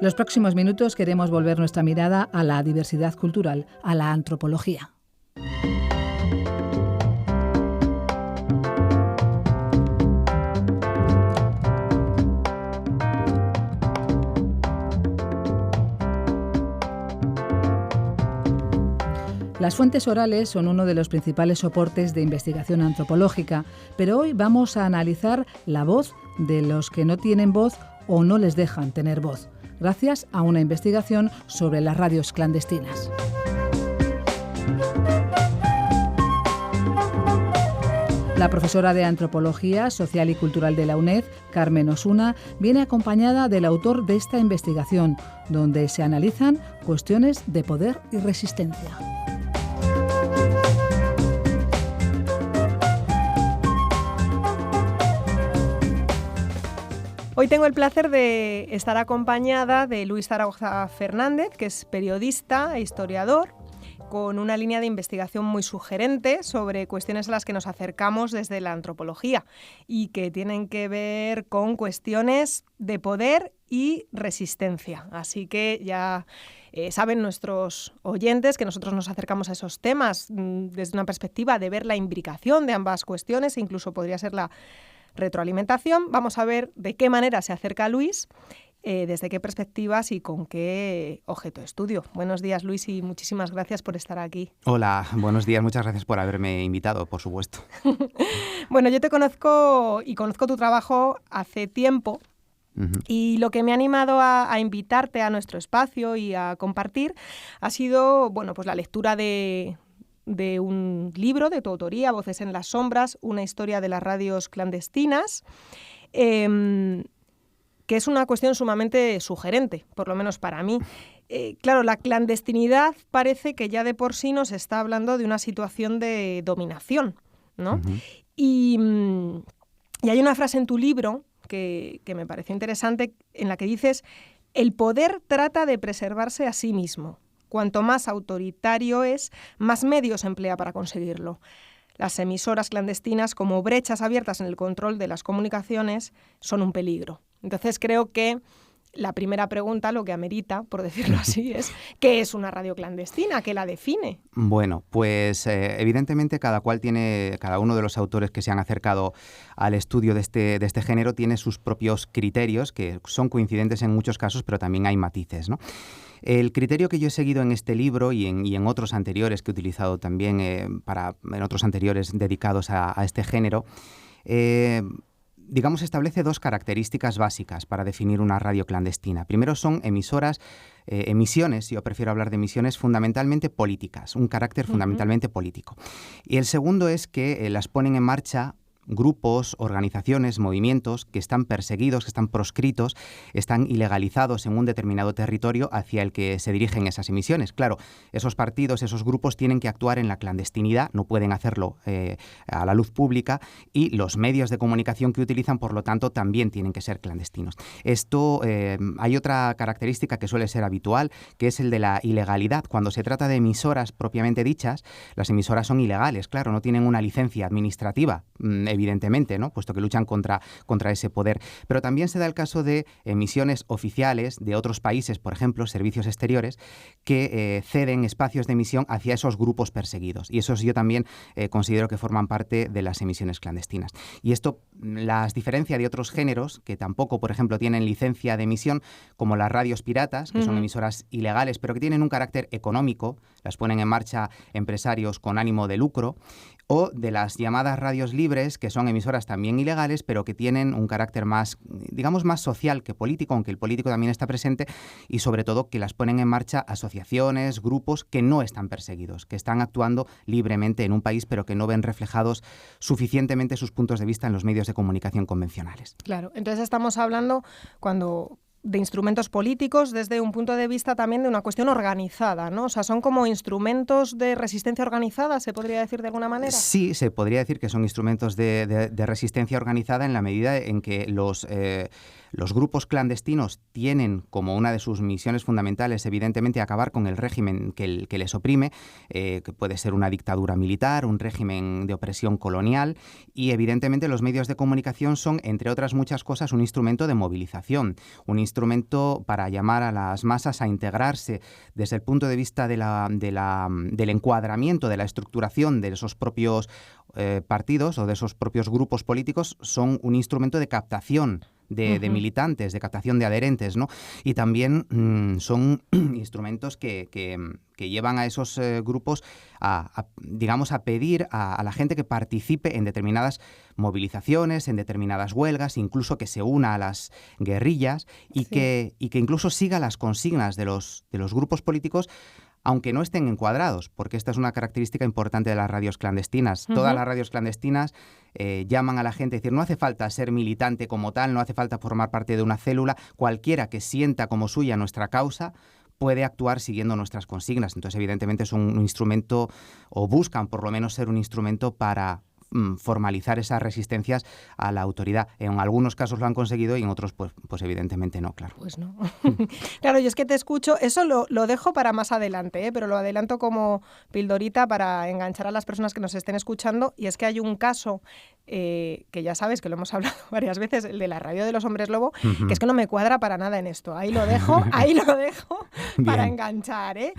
Los próximos minutos queremos volver nuestra mirada a la diversidad cultural, a la antropología. Las fuentes orales son uno de los principales soportes de investigación antropológica, pero hoy vamos a analizar la voz de los que no tienen voz o no les dejan tener voz, gracias a una investigación sobre las radios clandestinas. La profesora de Antropología Social y Cultural de la UNED, Carmen Osuna, viene acompañada del autor de esta investigación, donde se analizan cuestiones de poder y resistencia. Hoy tengo el placer de estar acompañada de Luis Zaragoza Fernández, que es periodista e historiador, con una línea de investigación muy sugerente sobre cuestiones a las que nos acercamos desde la antropología y que tienen que ver con cuestiones de poder y resistencia. Así que ya saben nuestros oyentes que nosotros nos acercamos a esos temas desde una perspectiva de ver la imbricación de ambas cuestiones e incluso podría ser la retroalimentación. Vamos a ver de qué manera se acerca Luis, desde qué perspectivas y con qué objeto de estudio. Buenos días, Luis, y muchísimas gracias por estar aquí. Hola, buenos días, muchas gracias por haberme invitado, por supuesto. Bueno, yo te conozco y conozco tu trabajo hace tiempo. Y lo que me ha animado a invitarte a nuestro espacio y a compartir ha sido, bueno, pues la lectura de un libro de tu autoría, Voces en las sombras, una historia de las radios clandestinas, que es una cuestión sumamente sugerente, por lo menos para mí. Claro, la clandestinidad parece que ya de por sí nos está hablando de una situación de dominación, ¿no? Y hay una frase en tu libro que me pareció interesante, en la que dices: el poder trata de preservarse a sí mismo. Cuanto más autoritario es, más medios emplea para conseguirlo. Las emisoras clandestinas, como brechas abiertas en el control de las comunicaciones, son un peligro. Entonces creo que la primera pregunta, lo que amerita, por decirlo así, es ¿qué es una radio clandestina? ¿Qué la define? Bueno, pues evidentemente cada uno de los autores que se han acercado al estudio de este género tiene sus propios criterios, que son coincidentes en muchos casos, pero también hay matices, ¿no? El criterio que yo he seguido en este libro y en otros anteriores que he utilizado también en otros anteriores dedicados a este género, digamos, establece dos características básicas para definir una radio clandestina. Primero son emisiones, yo prefiero hablar de emisiones fundamentalmente políticas, un carácter fundamentalmente político. Y el segundo es que las ponen en marcha grupos, organizaciones, movimientos que están perseguidos, que están proscritos, están ilegalizados en un determinado territorio hacia el que se dirigen esas emisiones. Claro, esos partidos, esos grupos tienen que actuar en la clandestinidad, no pueden hacerlo a la luz pública, y los medios de comunicación que utilizan, por lo tanto, también tienen que ser clandestinos. Esto, hay otra característica que suele ser habitual, que es el de la ilegalidad. Cuando se trata de emisoras propiamente dichas, las emisoras son ilegales, claro, no tienen una licencia administrativa, evidentemente, ¿no? Puesto que luchan contra ese poder. Pero también se da el caso de emisiones oficiales de otros países, por ejemplo, servicios exteriores, que ceden espacios de emisión hacia esos grupos perseguidos. Y esos yo también considero que forman parte de las emisiones clandestinas. Y esto las diferencia de otros géneros que tampoco, por ejemplo, tienen licencia de emisión, como las radios piratas, que son emisoras ilegales, pero que tienen un carácter económico, las ponen en marcha empresarios con ánimo de lucro, o de las llamadas radios libres, que son emisoras también ilegales, pero que tienen un carácter más, digamos, más social que político, aunque el político también está presente, y sobre todo que las ponen en marcha asociaciones, grupos que no están perseguidos, que están actuando libremente en un país, pero que no ven reflejados suficientemente sus puntos de vista en los medios de comunicación convencionales. Claro, entonces estamos hablando, cuando de instrumentos políticos desde un punto de vista también de una cuestión organizada, ¿no? O sea, son como instrumentos de resistencia organizada, ¿se podría decir de alguna manera? Sí, se podría decir que son instrumentos de resistencia organizada en la medida en que los grupos clandestinos tienen como una de sus misiones fundamentales, evidentemente, acabar con el régimen que les oprime, que puede ser una dictadura militar, un régimen de opresión colonial, y evidentemente los medios de comunicación son, entre otras muchas cosas, un instrumento de movilización, un instrumento para llamar a las masas a integrarse desde el punto de vista del encuadramiento, de la estructuración de esos propios partidos o de esos propios grupos políticos. Son un instrumento de captación de militantes, de captación de adherentes, ¿no? Y también son instrumentos que llevan a esos grupos digamos, a pedir a la gente que participe en determinadas movilizaciones, en determinadas huelgas, incluso que se una a las guerrillas y que incluso siga las consignas de los grupos políticos, aunque no estén encuadrados, porque esta es una característica importante de las radios clandestinas. Todas las radios clandestinas llaman a la gente a decir, no hace falta ser militante como tal, no hace falta formar parte de una célula, cualquiera que sienta como suya nuestra causa puede actuar siguiendo nuestras consignas. Entonces, evidentemente, es un instrumento, o buscan por lo menos ser un instrumento para formalizar esas resistencias a la autoridad. En algunos casos lo han conseguido y en otros pues evidentemente no, claro. Pues no. Claro, yo es que te escucho, eso lo dejo para más adelante, pero lo adelanto como pildorita para enganchar a las personas que nos estén escuchando, y es que hay un caso que ya sabes que lo hemos hablado varias veces, el de la radio de los hombres lobo, que es que no me cuadra para nada en esto. Ahí lo dejo para enganchar, ¿eh?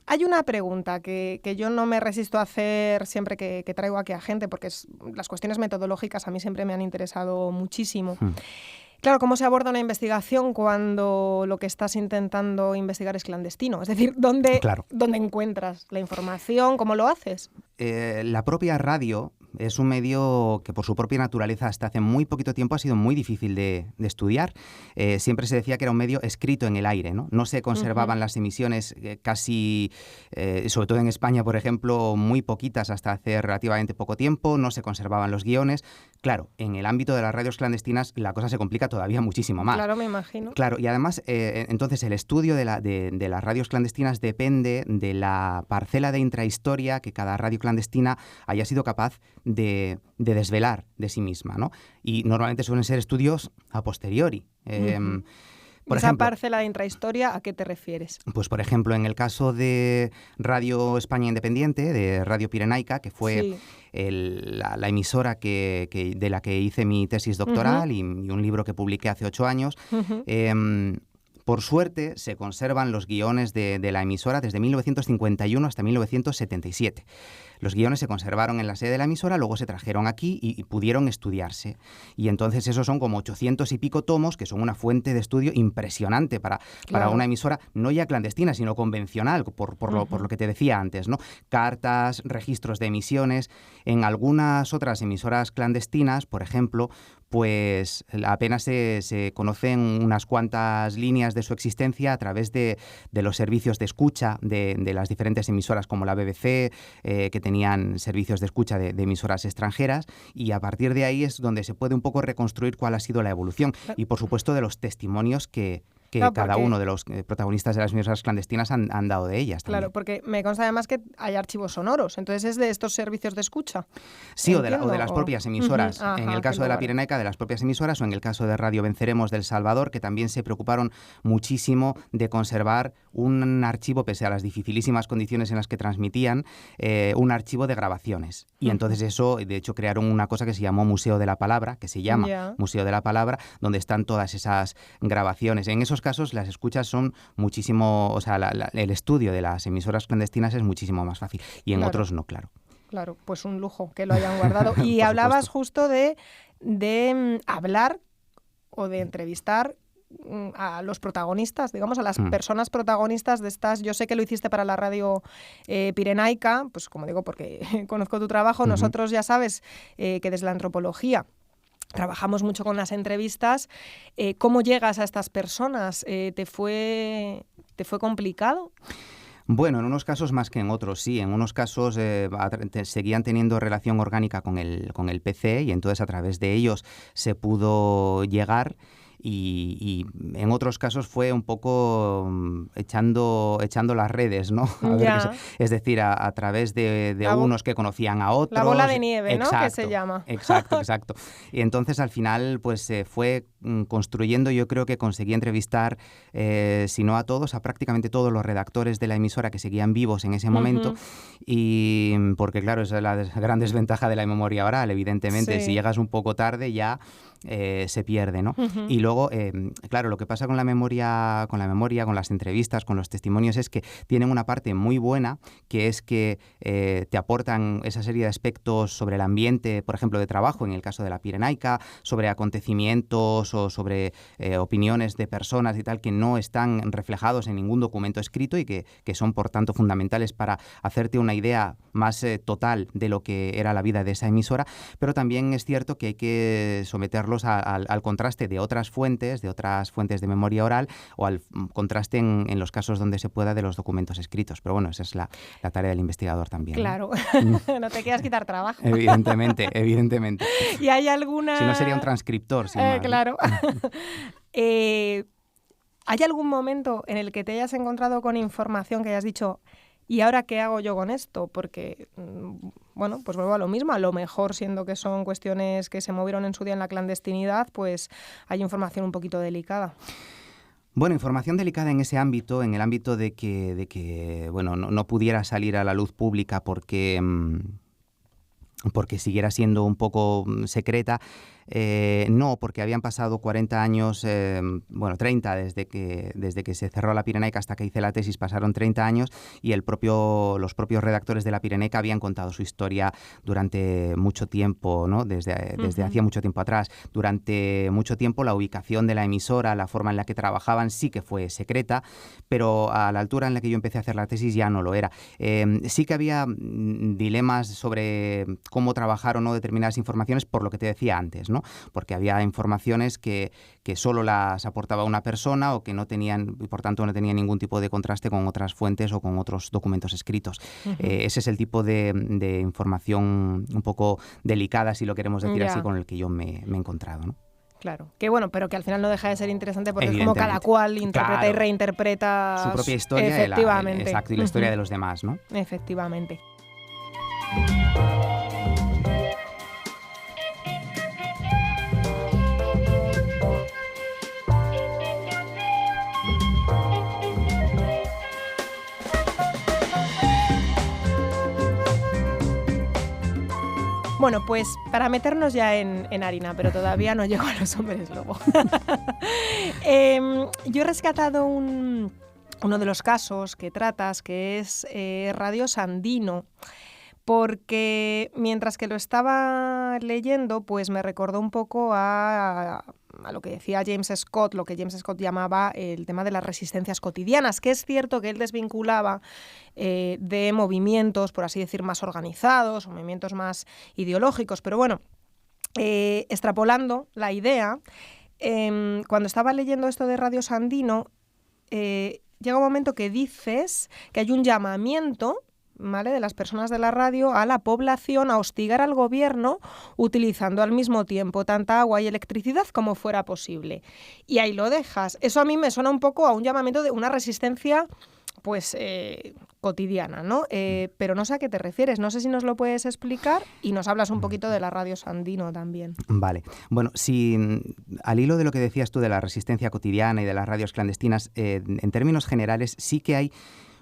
Hay una pregunta que yo no me resisto a hacer siempre que traigo aquí a gente, porque las cuestiones metodológicas a mí siempre me han interesado muchísimo. Claro, ¿cómo se aborda una investigación cuando lo que estás intentando investigar es clandestino? Es decir, ¿dónde encuentras la información? ¿Cómo lo haces? La propia radio es un medio que por su propia naturaleza hasta hace muy poquito tiempo ha sido muy difícil de estudiar. Siempre se decía que era un medio escrito en el aire, ¿no? No se conservaban las emisiones casi, sobre todo en España, por ejemplo, muy poquitas hasta hace relativamente poco tiempo, no se conservaban los guiones. Claro, en el ámbito de las radios clandestinas la cosa se complica todavía muchísimo más. Claro, me imagino. Claro, y además, entonces el estudio de las radios clandestinas depende de la parcela de intrahistoria que cada radio clandestina haya sido capaz de desvelar de sí misma, ¿no? Y normalmente suelen ser estudios a posteriori. Por ¿Esa ejemplo, parcela de intrahistoria a qué te refieres? Pues, por ejemplo, en el caso de Radio España Independiente, de Radio Pirenaica, que fue la emisora de la que hice mi tesis doctoral y un libro que publiqué hace 8 años, por suerte se conservan los guiones de la emisora desde 1951 hasta 1977. Los guiones se conservaron en la sede de la emisora, luego se trajeron aquí y pudieron estudiarse. Y entonces esos son como 800 y pico tomos, que son una fuente de estudio impresionante para una emisora no ya clandestina, sino convencional, por lo que te decía antes, ¿no? Cartas, registros de emisiones. En algunas otras emisoras clandestinas, por ejemplo, pues apenas se conocen unas cuantas líneas de su existencia a través de los servicios de escucha de las diferentes emisoras, como la BBC, que tenían servicios de escucha de emisoras extranjeras, y a partir de ahí es donde se puede un poco reconstruir cuál ha sido la evolución y, por supuesto, de los testimonios que cada uno de los protagonistas de las emisoras clandestinas han dado de ellas también. Claro, porque me consta además que hay archivos sonoros, entonces es de estos servicios de escucha. Sí, o de las propias emisoras. En el caso de la Pirenaica, de las propias emisoras, o en el caso de Radio Venceremos del Salvador, que también se preocuparon muchísimo de conservar un archivo, pese a las dificilísimas condiciones en las que transmitían, un archivo de grabaciones. Y entonces eso, de hecho, crearon una cosa que se llamó Museo de la Palabra, que se llama Museo de la Palabra, donde están todas esas grabaciones. En esos casos las escuchas son muchísimo, o sea, el estudio de las emisoras clandestinas es muchísimo más fácil, y en otros no, claro. Claro, pues un lujo que lo hayan guardado. Y hablabas justo de hablar o de entrevistar a los protagonistas, digamos, a las personas protagonistas de estas. Yo sé que lo hiciste para la radio Pirenaica, pues como digo, porque conozco tu trabajo. Nosotros ya sabes que desde la antropología trabajamos mucho con las entrevistas. ¿Cómo llegas a estas personas? ¿Te fue complicado? Bueno, en unos casos más que en otros, sí. En unos casos seguían teniendo relación orgánica con el PC, y entonces a través de ellos se pudo llegar. y en otros casos fue un poco echando las redes, ¿no? Es decir, a través de unos que conocían a otros. La bola de nieve, exacto, ¿no? Que se llama. Exacto. Y entonces al final pues se fue construyendo. Yo creo que conseguí entrevistar, si no a todos, a prácticamente todos los redactores de la emisora que seguían vivos en ese momento. Y porque claro, esa es la gran desventaja de la memoria oral, evidentemente. Sí. Si llegas un poco tarde ya se pierde, ¿no? Y luego, claro, lo que pasa con la memoria, con las entrevistas, con los testimonios, es que tienen una parte muy buena, que es que te aportan esa serie de aspectos sobre el ambiente, por ejemplo, de trabajo, en el caso de la Pirenaica, sobre acontecimientos o sobre opiniones de personas y tal, que no están reflejados en ningún documento escrito y que son, por tanto, fundamentales para hacerte una idea más total de lo que era la vida de esa emisora. Pero también es cierto que hay que someterlos al contraste de otras fuentes de memoria oral, o al contraste en los casos donde se pueda de los documentos escritos. Pero bueno, esa es la tarea del investigador también. Claro, no te quieras quitar trabajo. Evidentemente. ¿Y hay alguna...? Si no, sería un transcriptor, sin más. Claro. ¿Hay algún momento en el que te hayas encontrado con información que hayas dicho, ¿y ahora qué hago yo con esto? Porque, bueno, pues vuelvo a lo mismo. A lo mejor, siendo que son cuestiones que se movieron en su día en la clandestinidad, pues hay información un poquito delicada. Bueno, información delicada en ese ámbito, en el ámbito de que bueno, no pudiera salir a la luz pública porque siguiera siendo un poco secreta. No, porque habían pasado 40 años, 30 desde que se cerró la Pirenaica hasta que hice la tesis, pasaron 30 años, y los propios redactores de la Pirenaica habían contado su historia durante mucho tiempo, ¿no? Desde hacía mucho tiempo atrás. Durante mucho tiempo la ubicación de la emisora, la forma en la que trabajaban sí que fue secreta, pero a la altura en la que yo empecé a hacer la tesis ya no lo era. Sí que había dilemas sobre cómo trabajar o no determinadas informaciones, por lo que te decía antes, ¿no? Porque había informaciones que solo las aportaba una persona o que no tenían, y por tanto no tenían ningún tipo de contraste con otras fuentes o con otros documentos escritos. Ese es el tipo de información un poco delicada, si lo queremos decir así, con el que yo me he encontrado, ¿no? Claro, que bueno, pero que al final no deja de ser interesante porque es como cada cual interpreta y reinterpreta su propia historia. Efectivamente. Exacto, y la historia de los demás, ¿no? Efectivamente. Bueno, pues para meternos ya en harina, pero todavía no llego a los hombres lobo. Yo he rescatado uno de los casos que tratas, que es Radio Sandino, porque mientras que lo estaba leyendo, pues me recordó un poco a lo que decía James Scott, lo que James Scott llamaba el tema de las resistencias cotidianas, que es cierto que él desvinculaba de movimientos, por así decir, más organizados o movimientos más ideológicos, pero bueno, extrapolando la idea, cuando estaba leyendo esto de Radio Sandino, llega un momento que dices que hay un llamamiento, ¿vale?, de las personas de la radio a la población a hostigar al gobierno utilizando al mismo tiempo tanta agua y electricidad como fuera posible. Y ahí lo dejas. Eso a mí me suena un poco a un llamamiento de una resistencia pues cotidiana, ¿no? Pero no sé a qué te refieres. No sé si nos lo puedes explicar y nos hablas un poquito de la Radio Sandino también. Vale. Bueno, si al hilo de lo que decías tú de la resistencia cotidiana y de las radios clandestinas, en términos generales sí que hay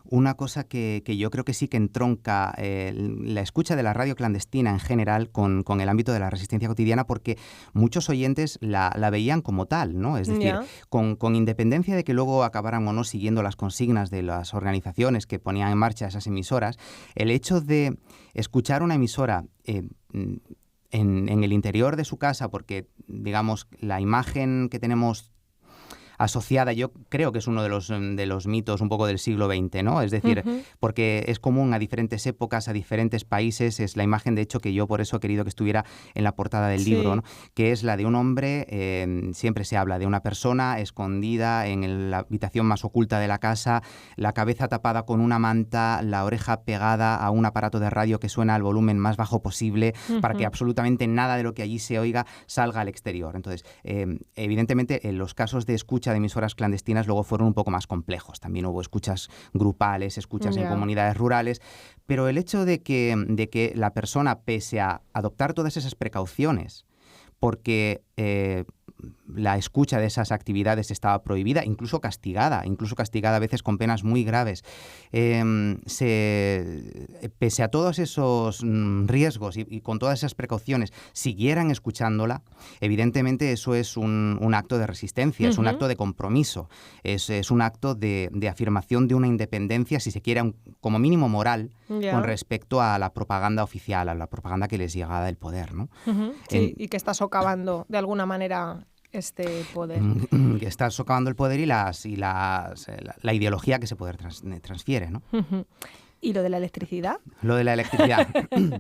una cosa que yo creo que sí que entronca la escucha de la radio clandestina en general con el ámbito de la resistencia cotidiana, porque muchos oyentes la veían como tal, ¿no? Es decir, con independencia de que luego acabaran o no siguiendo las consignas de las organizaciones que ponían en marcha esas emisoras, el hecho de escuchar una emisora en el interior de su casa, porque, digamos, la imagen que tenemos asociada, yo creo que es uno de los mitos un poco del siglo XX, ¿no? Es decir, porque es común a diferentes épocas, a diferentes países, es la imagen, de hecho, que yo por eso he querido que estuviera en la portada del libro, ¿no? Que es la de un hombre, siempre se habla de una persona escondida en la habitación más oculta de la casa, la cabeza tapada con una manta, la oreja pegada a un aparato de radio que suena al volumen más bajo posible para que absolutamente nada de lo que allí se oiga salga al exterior. Entonces, evidentemente, los casos de escucha de emisoras clandestinas luego fueron un poco más complejos. También hubo escuchas grupales, escuchas en comunidades rurales, pero el hecho de que la persona, pese a adoptar todas esas precauciones, porque la escucha de esas actividades estaba prohibida, incluso castigada a veces con penas muy graves. Pese a todos esos riesgos y con todas esas precauciones, siguieran escuchándola, evidentemente eso es un acto de resistencia, es un acto de compromiso, es un acto de afirmación de una independencia, si se quiere, como mínimo moral, con respecto a la propaganda oficial, a la propaganda que les llega del poder, ¿no? Sí, y que está socavando de alguna manera este poder. Que está socavando el poder y la ideología que ese poder transfiere, ¿no? ¿Y lo de la electricidad? Lo de la electricidad.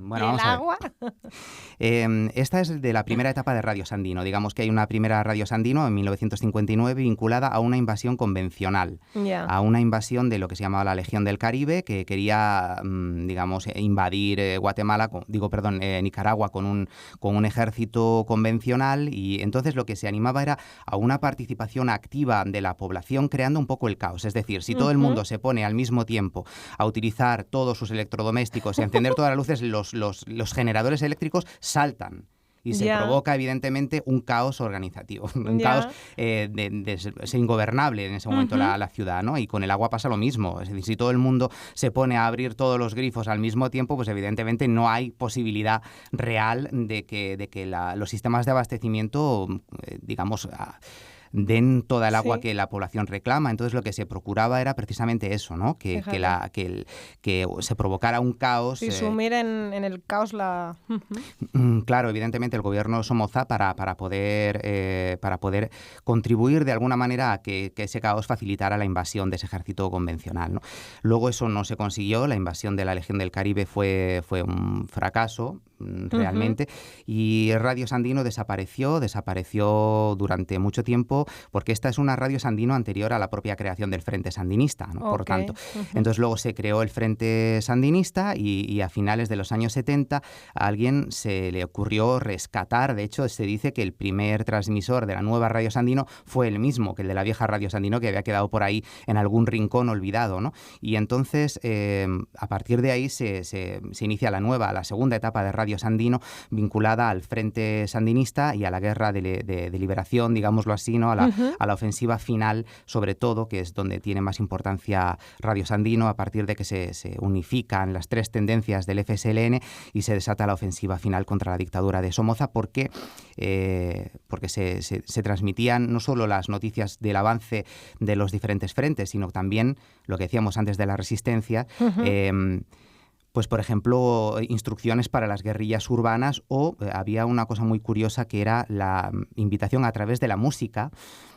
Bueno, ¿El agua? Esta es de la primera etapa de Radio Sandino. Digamos que hay una primera Radio Sandino en 1959 vinculada a una invasión convencional, a una invasión de lo que se llamaba la Legión del Caribe, que quería, digamos, invadir Nicaragua con un ejército convencional, y entonces lo que se animaba era a una participación activa de la población, creando un poco el caos. Es decir, si todo el mundo se pone al mismo tiempo a utilizar todos sus electrodomésticos y encender todas las luces, los generadores eléctricos saltan. Y se provoca, evidentemente, un caos organizativo, un caos es ingobernable en ese momento la ciudad, ¿no? Y con el agua pasa lo mismo. Es decir, si todo el mundo se pone a abrir todos los grifos al mismo tiempo, pues evidentemente no hay posibilidad real de que los sistemas de abastecimiento, digamos, den toda el agua que la población reclama. Entonces lo que se procuraba era precisamente eso, ¿no? Que se provocara un caos. Y sumir en el caos la... Claro, evidentemente el gobierno Somoza para poder contribuir de alguna manera a que ese caos facilitara la invasión de ese ejército convencional, ¿no? Luego eso no se consiguió, la invasión de la Legión del Caribe fue un fracaso realmente, y Radio Sandino desapareció durante mucho tiempo, porque esta es una Radio Sandino anterior a la propia creación del Frente Sandinista, ¿no? Por tanto. Entonces luego se creó el Frente Sandinista y a finales de los años 70 a alguien se le ocurrió rescatar, de hecho se dice que el primer transmisor de la nueva Radio Sandino fue el mismo que el de la vieja Radio Sandino, que había quedado por ahí en algún rincón olvidado, ¿no? Y entonces a partir de ahí se inicia la segunda etapa de Radio Sandino, vinculada al Frente Sandinista y a la guerra de liberación, digámoslo así, ¿no? A la ofensiva final, sobre todo, que es donde tiene más importancia Radio Sandino, a partir de que se unifican las tres tendencias del FSLN y se desata la ofensiva final contra la dictadura de Somoza, porque se transmitían no solo las noticias del avance de los diferentes frentes, sino también lo que decíamos antes de la resistencia, pues por ejemplo, instrucciones para las guerrillas urbanas, o había una cosa muy curiosa que era la invitación a través de la música,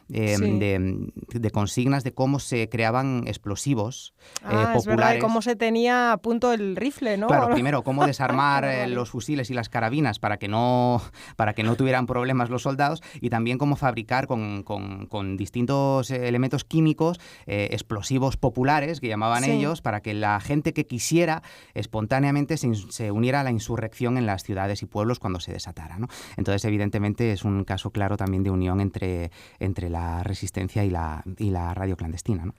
de consignas de cómo se creaban explosivos populares. Es verdad, y cómo se tenía a punto el rifle, ¿no? Claro, primero, cómo desarmar los fusiles y las carabinas para que no tuvieran problemas los soldados, y también cómo fabricar con distintos elementos químicos explosivos populares, que llamaban ellos, para que la gente que quisiera espontáneamente se uniera a la insurrección en las ciudades y pueblos cuando se desatara, ¿no? Entonces, evidentemente, es un caso claro también de unión entre la resistencia y la radio clandestina, ¿no?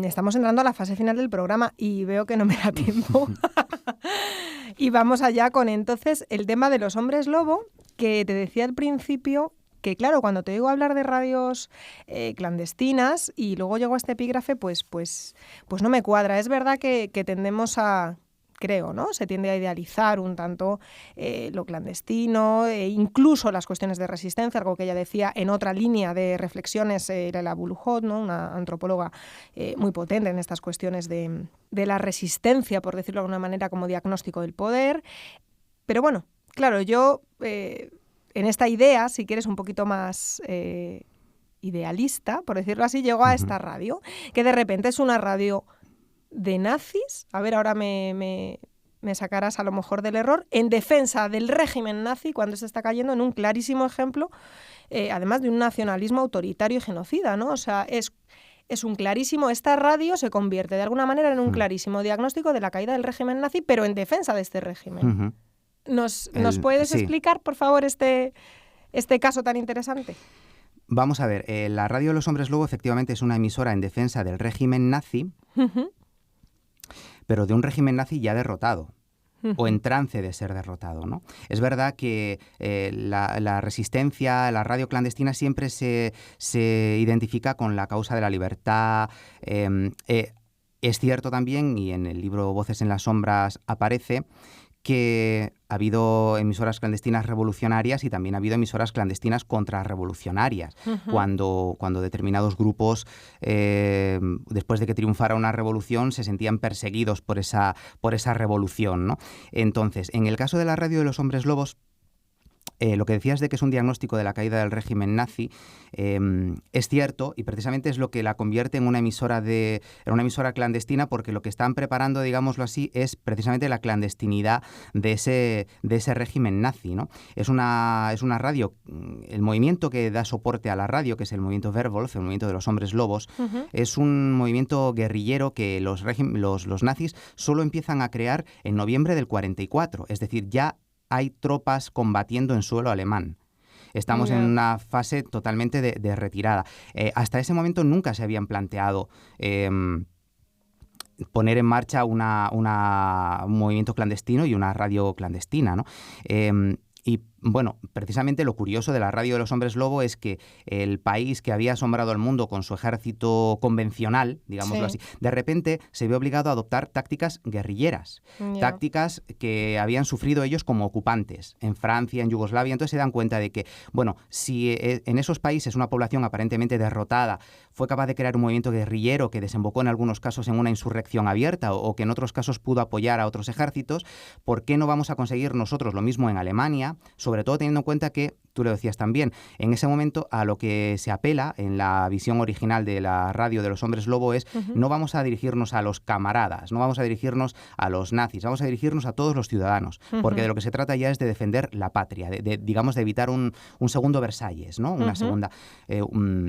Estamos entrando a la fase final del programa y veo que no me da tiempo. Y vamos allá con entonces el tema de los hombres lobo, que te decía al principio que, claro, cuando te oigo hablar de radios clandestinas y luego llego a este epígrafe, pues no me cuadra. Es verdad que tendemos a... creo, ¿no? Se tiende a idealizar un tanto lo clandestino, incluso las cuestiones de resistencia, algo que ella decía en otra línea de reflexiones, Leila Buluhot, ¿no? Una antropóloga muy potente en estas cuestiones de la resistencia, por decirlo de alguna manera, como diagnóstico del poder. Pero bueno, claro, yo en esta idea, si quieres, un poquito más idealista, por decirlo así, llegó a esta radio, que de repente es una radio de nazis. A ver, ahora me sacarás a lo mejor del error, en defensa del régimen nazi, cuando se está cayendo en un clarísimo ejemplo, además de un nacionalismo autoritario y genocida, ¿no? O sea, es un clarísimo, esta radio se convierte de alguna manera en un clarísimo diagnóstico de la caída del régimen nazi, pero en defensa de este régimen. ¿Nos puedes explicar, por favor, este caso tan interesante? Vamos a ver, la Radio de los Hombres Lobo efectivamente es una emisora en defensa del régimen nazi, pero de un régimen nazi ya derrotado. O en trance de ser derrotado, ¿no? Es verdad que la resistencia, la radio clandestina siempre se identifica con la causa de la libertad. Es cierto también, y en el libro Voces en las Sombras aparece, que ha habido emisoras clandestinas revolucionarias y también ha habido emisoras clandestinas contrarrevolucionarias. Cuando determinados grupos, después de que triunfara una revolución, se sentían perseguidos por esa revolución, ¿no? Entonces, en el caso de la Radio de los Hombres Lobos, lo que decías de que es un diagnóstico de la caída del régimen nazi, es cierto, y precisamente es lo que la convierte en una emisora clandestina, porque lo que están preparando, digámoslo así, es precisamente la clandestinidad de ese régimen nazi, ¿no? Es una radio, el movimiento que da soporte a la radio, que es el movimiento Werwolf, el movimiento de los hombres lobos, es un movimiento guerrillero que los nazis solo empiezan a crear en noviembre del 44, es decir, ya hay tropas combatiendo en suelo alemán. Estamos en una fase totalmente de retirada. Hasta ese momento nunca se habían planteado poner en marcha un movimiento clandestino y una radio clandestina, ¿no? Y bueno, precisamente lo curioso de la Radio de los Hombres Lobo es que el país que había asombrado al mundo con su ejército convencional, digámoslo así, de repente se vio obligado a adoptar tácticas guerrilleras, tácticas que habían sufrido ellos como ocupantes en Francia, en Yugoslavia. Entonces se dan cuenta de que, bueno, si en esos países una población aparentemente derrotada fue capaz de crear un movimiento guerrillero que desembocó en algunos casos en una insurrección abierta o que en otros casos pudo apoyar a otros ejércitos, ¿por qué no vamos a conseguir nosotros lo mismo en Alemania? Sobre todo teniendo en cuenta que, tú lo decías también, en ese momento a lo que se apela en la visión original de la Radio de los Hombres Lobo es no vamos a dirigirnos a los camaradas, no vamos a dirigirnos a los nazis, vamos a dirigirnos a todos los ciudadanos, porque de lo que se trata ya es de defender la patria, digamos, de evitar un segundo Versalles, ¿no? Una segunda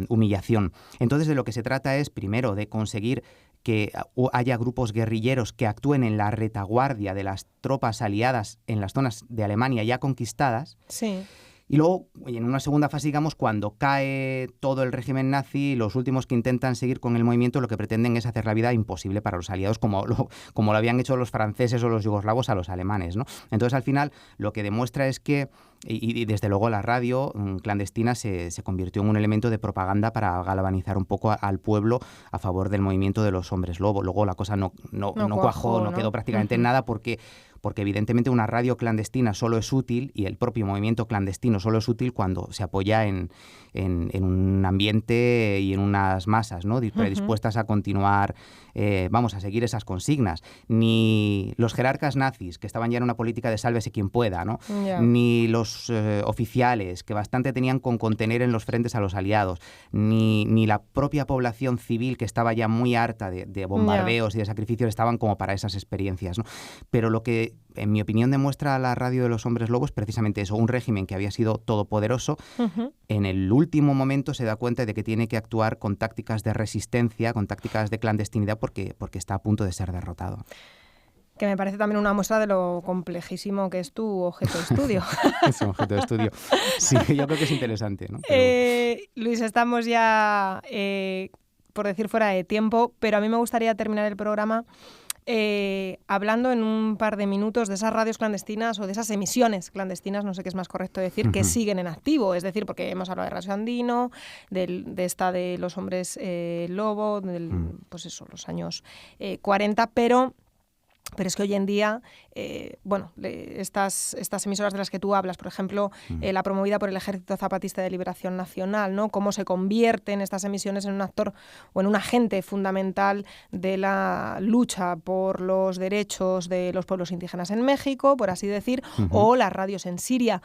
humillación. Entonces, de lo que se trata es, primero, de conseguir que haya grupos guerrilleros que actúen en la retaguardia de las tropas aliadas en las zonas de Alemania ya conquistadas. Sí. Y luego, en una segunda fase, digamos, cuando cae todo el régimen nazi, los últimos que intentan seguir con el movimiento lo que pretenden es hacer la vida imposible para los aliados, como lo habían hecho los franceses o los yugoslavos a los alemanes, ¿no? Entonces, al final, lo que demuestra es que, y desde luego la radio clandestina se convirtió en un elemento de propaganda para galvanizar un poco al pueblo a favor del movimiento de los hombres lobo. Luego la cosa no cuajó, no quedó prácticamente en nada porque evidentemente una radio clandestina solo es útil, y el propio movimiento clandestino solo es útil cuando se apoya en un ambiente y en unas masas, ¿no? Predispuestas a continuar, a seguir esas consignas. Ni los jerarcas nazis, que estaban ya en una política de sálvese quien pueda, ¿no? Ni los oficiales, que bastante tenían con contener en los frentes a los aliados, ni la propia población civil, que estaba ya muy harta de bombardeos y de sacrificios, estaban como para esas experiencias, ¿no? Pero lo que, en mi opinión, demuestra la Radio de los Hombres Lobos precisamente eso, un régimen que había sido todopoderoso, en el último momento se da cuenta de que tiene que actuar con tácticas de resistencia, con tácticas de clandestinidad, porque está a punto de ser derrotado. Que me parece también una muestra de lo complejísimo que es tu objeto de estudio. Es un objeto de estudio. Sí, yo creo que es interesante, ¿no? Pero... Luis, estamos ya, por decir, fuera de tiempo, pero a mí me gustaría terminar el programa hablando en un par de minutos de esas radios clandestinas o de esas emisiones clandestinas, no sé qué es más correcto decir, que siguen en activo. Es decir, porque hemos hablado de Radio Andino, de esta de los hombres lobo, pues eso, los años 40, pero es que hoy en día, estas emisoras de las que tú hablas, por ejemplo, la promovida por el Ejército Zapatista de Liberación Nacional, ¿no? Cómo se convierten estas emisiones en un actor o en un agente fundamental de la lucha por los derechos de los pueblos indígenas en México, por así decir, o las radios en Siria.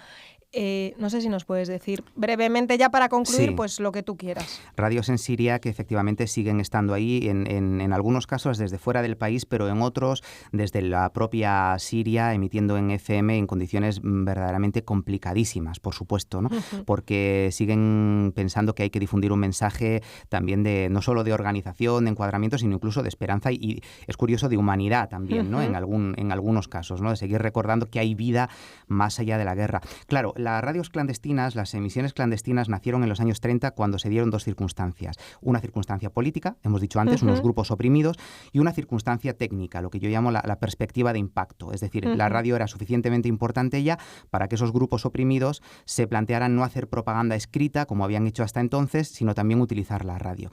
No sé si nos puedes decir brevemente, ya para concluir, Sí. pues lo que tú quieras. Radios en Siria que efectivamente siguen estando ahí, en algunos casos desde fuera del país, pero en otros desde la propia Siria, emitiendo en FM en condiciones verdaderamente complicadísimas, por supuesto, ¿no? Porque siguen pensando que hay que difundir un mensaje también de no solo de organización, de encuadramiento, sino incluso de esperanza y es curioso, de humanidad también, ¿no? En algunos casos, ¿no? De seguir recordando que hay vida más allá de la guerra. Claro, las radios clandestinas, las emisiones clandestinas nacieron en los años 30 cuando se dieron dos circunstancias. Una circunstancia política, hemos dicho antes, unos grupos oprimidos, y una circunstancia técnica, lo que yo llamo la perspectiva de impacto. Es decir, la radio era suficientemente importante ya para que esos grupos oprimidos se plantearan no hacer propaganda escrita, como habían hecho hasta entonces, sino también utilizar la radio.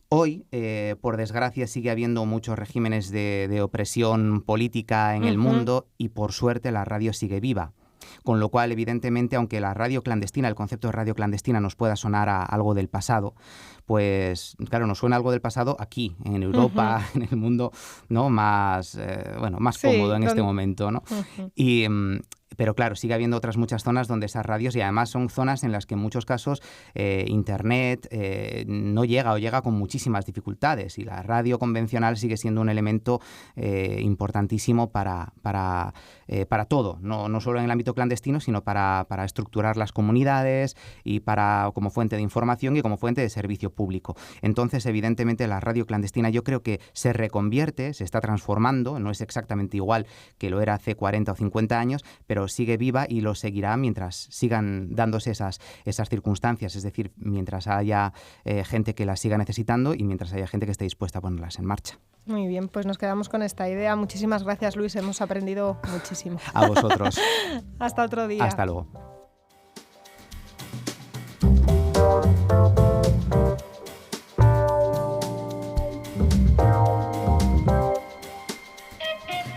Hoy, por desgracia, sigue habiendo muchos regímenes de opresión política en el mundo y, por suerte, la radio sigue viva. Con lo cual, evidentemente, aunque la radio clandestina, el concepto de radio clandestina nos pueda sonar a algo del pasado, pues claro, nos suena algo del pasado aquí, en Europa, en el mundo, ¿no? más cómodo en este momento, ¿no? Pero claro, sigue habiendo otras muchas zonas donde esas radios, y además son zonas en las que en muchos casos Internet no llega o llega con muchísimas dificultades, y la radio convencional sigue siendo un elemento importantísimo para todo, no solo en el ámbito clandestino, sino para estructurar las comunidades y como fuente de información y como fuente de servicio público. Entonces, evidentemente, la radio clandestina yo creo que se reconvierte, se está transformando, no es exactamente igual que lo era hace 40 o 50 años, pero sigue viva y lo seguirá mientras sigan dándose esas circunstancias, es decir, mientras haya gente que las siga necesitando y mientras haya gente que esté dispuesta a ponerlas en marcha. Muy bien, pues nos quedamos con esta idea. Muchísimas gracias, Luis, hemos aprendido muchísimo. A vosotros. Hasta otro día. Hasta luego.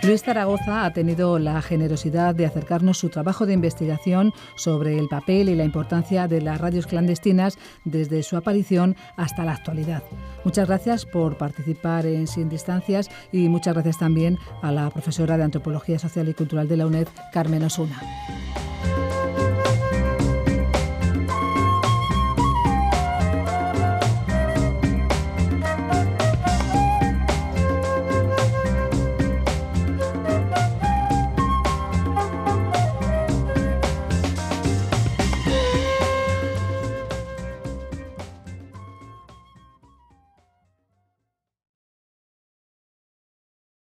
Luis Zaragoza ha tenido la generosidad de acercarnos su trabajo de investigación sobre el papel y la importancia de las radios clandestinas desde su aparición hasta la actualidad. Muchas gracias por participar en Sin Distancias y muchas gracias también a la profesora de Antropología Social y Cultural de la UNED, Carmen Osuna.